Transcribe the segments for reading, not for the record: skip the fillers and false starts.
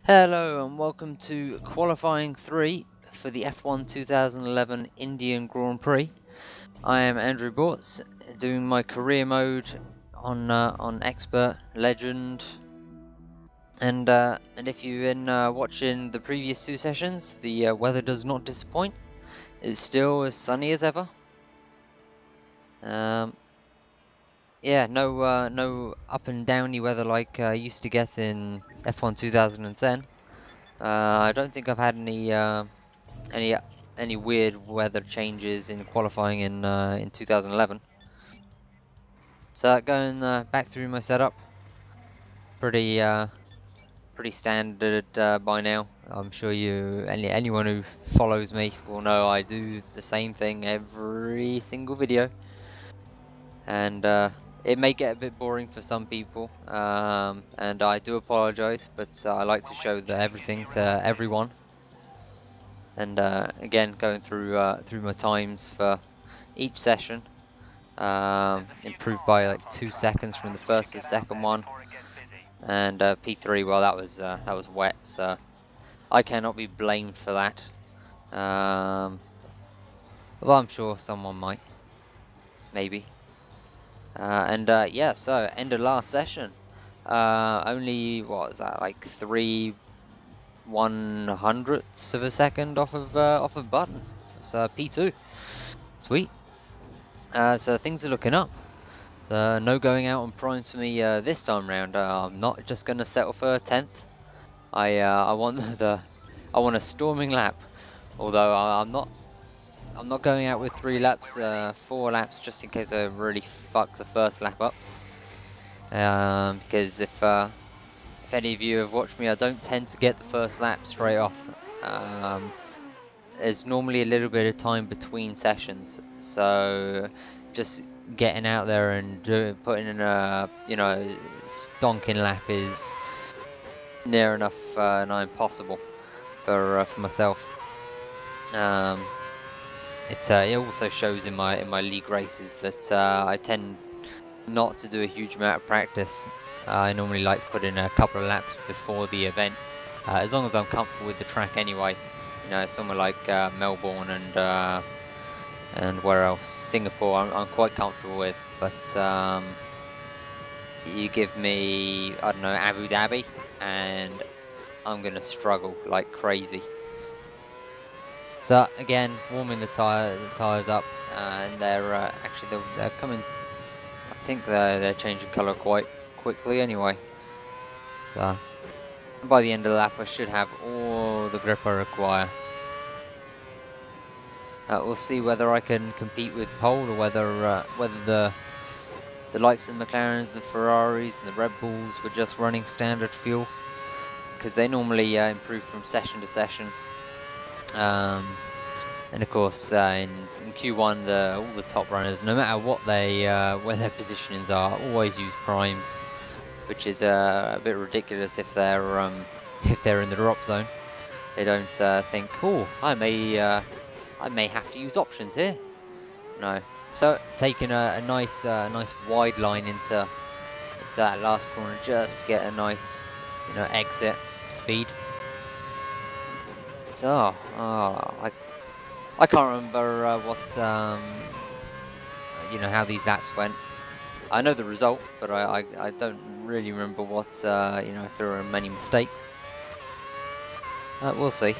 Hello and welcome to qualifying 3 for the F1 2011 Indian Grand Prix. I am Andrew Bortz, doing my career mode on Expert, Legend, and if you've been watching the previous two sessions, the weather does not disappoint. It's still as sunny as ever. Yeah, no up and downy weather like I used to get in F1 2010. I don't think I've had any weird weather changes in qualifying in 2011. So going back through my setup, pretty standard by now. I'm sure anyone who follows me will know I do the same thing every single video, and it may get a bit boring for some people, and I do apologize, but I like to show everything to everyone. And again, going through my times for each session, improved by like 2 seconds from the first to the second one, and P3. Well, that was wet, so I cannot be blamed for that. Although I'm sure someone might, maybe. Yeah, so end of last session. Only what was that, like 3/100ths of a second off of button. So P2, sweet. So things are looking up. So no going out on primes for me this time round. I'm not just gonna settle for 10th. I want I want a storming lap. Although I'm not going out with 3 laps, 4 laps, just in case I really fuck the first lap up. Because if any of you have watched me, I don't tend to get the first lap straight off. There's normally a little bit of time between sessions, so just getting out there and putting in a stonking lap is near enough nigh impossible for myself. It also shows in my league races that I tend not to do a huge amount of practice. I normally like put in a couple of laps before the event, as long as I'm comfortable with the track anyway. You know, somewhere like Melbourne and where else? Singapore, I'm quite comfortable with. But you give me, I don't know, Abu Dhabi, and I'm gonna struggle like crazy. So again, warming the tires up, and they're coming. I think they're changing colour quite quickly anyway. So by the end of the lap, I should have all the grip I require. We'll see whether I can compete with pole, or whether the likes of the McLarens, the Ferraris, and the Red Bulls were just running standard fuel, because they normally improve from session to session. And of course, in Q1, all the top runners, no matter what where their positionings are, always use primes, which is a bit ridiculous if they're in the drop zone. They don't think, oh, I may have to use options here. No. So taking a nice wide line into that last corner just to get a nice exit speed. So I can't remember how these laps went. I know the result, but I don't really remember if there were many mistakes. We'll see.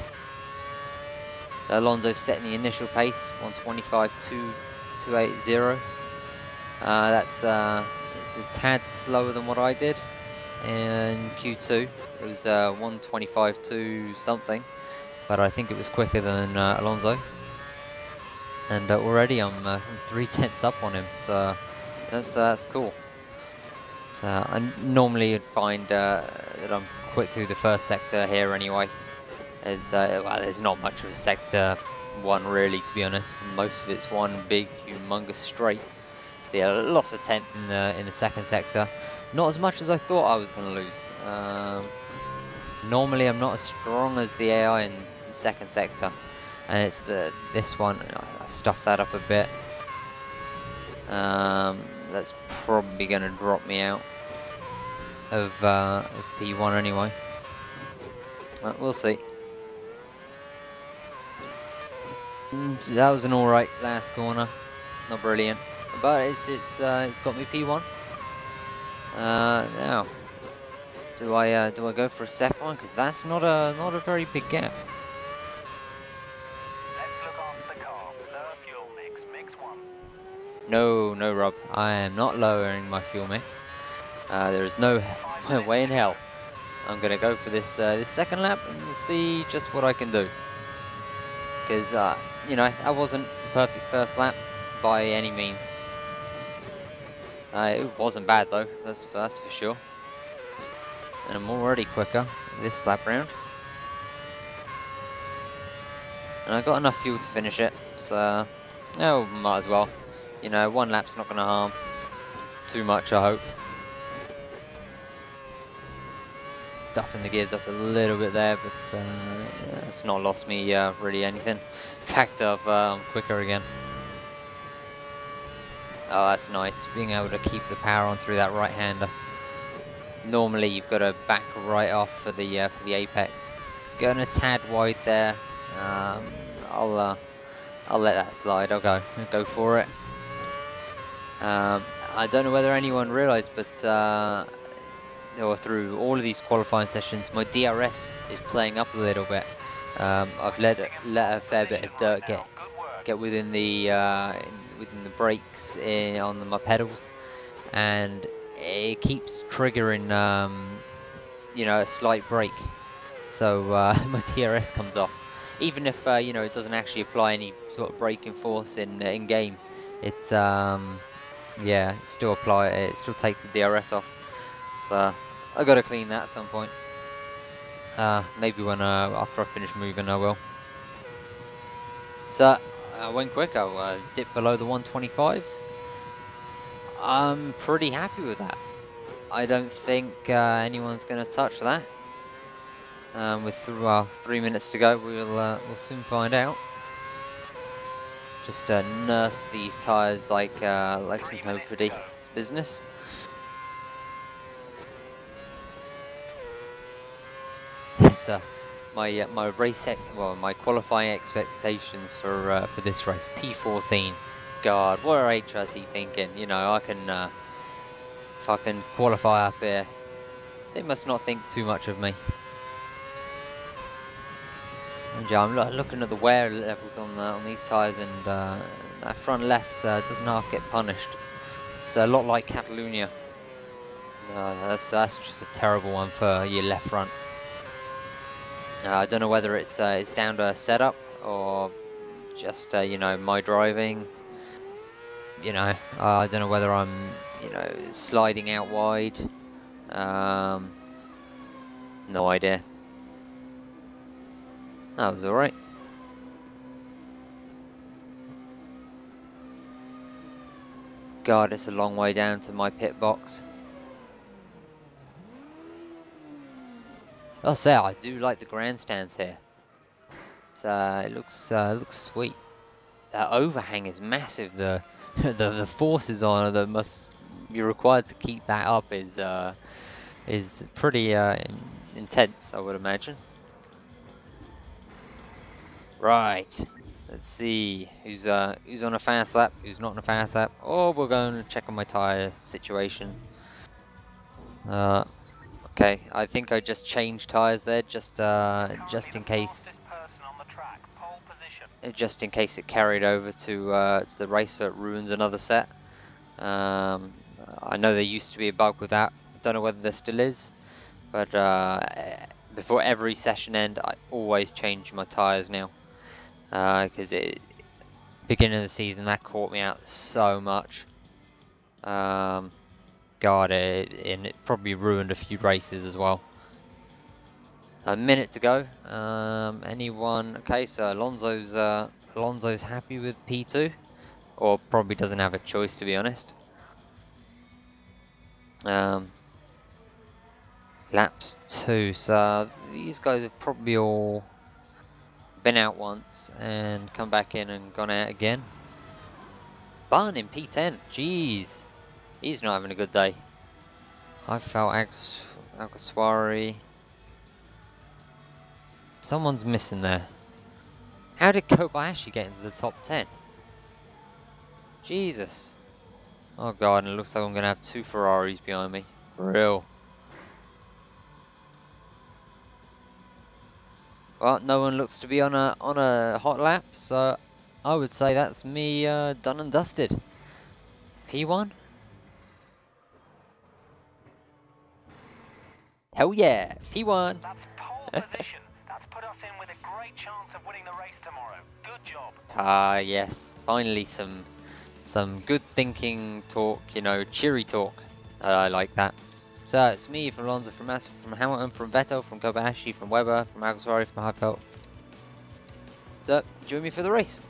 So Alonso setting the initial pace, 125.280. That's a tad slower than what I did in Q2. It was 125.2 something, but I think it was quicker than Alonso's. And already I'm 3/10 up on him, so that's cool. So I normally would find that I'm quick through the first sector here anyway. There's not much of a sector one really, to be honest. Most of it's one big, humongous straight. So yeah, lots of 10th in the second sector. Not as much as I thought I was going to lose. Normally I'm not as strong as the AI in the second sector, and it's this one. I stuffed that up a bit. That's probably going to drop me out of P1 anyway. We'll see. That was an alright last corner. Not brilliant, but it's got me P1. Now, do I go for a second one? Because that's not a very big gap. Let's look after the car. Lower fuel mix. Mix 1. No, Rob. I am not lowering my fuel mix. There is no way in hell. I'm gonna go for this this second lap and see just what I can do. Because you know, I wasn't the perfect first lap by any means. It wasn't bad though. That's for sure. And I'm already quicker this lap round. And I got enough fuel to finish it, so oh, might as well. You know, one lap's not gonna harm too much, I hope. Stuffing the gears up a little bit there, but yeah, it's not lost me really anything. In fact, I'm quicker again. Oh, that's nice, being able to keep the power on through that right-hander. Normally, you've got to back right off for the apex. Going a tad wide there. I'll let that slide. I'll go for it. I don't know whether anyone realised, but or through all of these qualifying sessions, my DRS is playing up a little bit. I've let a fair bit of dirt get within the brakes on my pedals, and it keeps triggering you know, a slight brake. So my DRS comes off, even if you know, it doesn't actually apply any sort of braking force in game. It's yeah, it still takes the DRS off. So I gotta clean that at some point. Maybe when after I finish moving, I will. So I went quick. I dipped below the 125s. I'm pretty happy with that. I don't think anyone's gonna touch that. With 3 minutes to go, we'll soon find out. Just nurse these tyres like nobody's business. So my my qualifying expectations for this race, P14. God, what are HRT thinking? You know, I can fucking qualify up here. They must not think too much of me. And yeah, I'm looking at the wear levels on these tyres, and that front left doesn't half get punished. It's a lot like Catalonia. That's just a terrible one for your left front. I don't know whether it's down to setup or just you know, my driving. You know, I don't know whether I'm, you know, sliding out wide. No idea. That was alright. God, it's a long way down to my pit box. I'll say, I do like the grandstands here. It looks sweet. That overhang is massive. The forces on it that must be required to keep that up is pretty intense, I would imagine. Right, let's see who's on a fast lap, who's not on a fast lap. Oh, we're going to check on my tyre situation. Okay, I think I just changed tyres there, just in case. Just in case it carried over to the race, so it ruins another set. I know there used to be a bug with that. I don't know whether there still is, but before every session end, I always change my tyres now. Because beginning of the season, that caught me out so much. God, and it probably ruined a few races as well. A minute to go. Anyone? Okay, so Alonso's happy with P2, or probably doesn't have a choice, to be honest. Laps 2. So these guys have probably all been out once and come back in and gone out again. Bun in P10. Jeez, he's not having a good day. I felt Alguersuari. Someone's missing there. How did Kobayashi get into the top 10? Jesus. Oh god, and it looks like I'm going to have 2 Ferraris behind me. For real. Well, no one looks to be on a hot lap, so I would say that's me done and dusted. P1? Hell yeah, P1! That's pole position. That's put us in with a great chance of winning the race tomorrow. Good job. Ah, yes, finally some good thinking talk, you know, cheery talk. I like that. So it's me, from Alonso, from Massa, from Hamilton, from Vettel, from Kobayashi, from Webber, from Algasari, from Heidfeld. So join me for the race.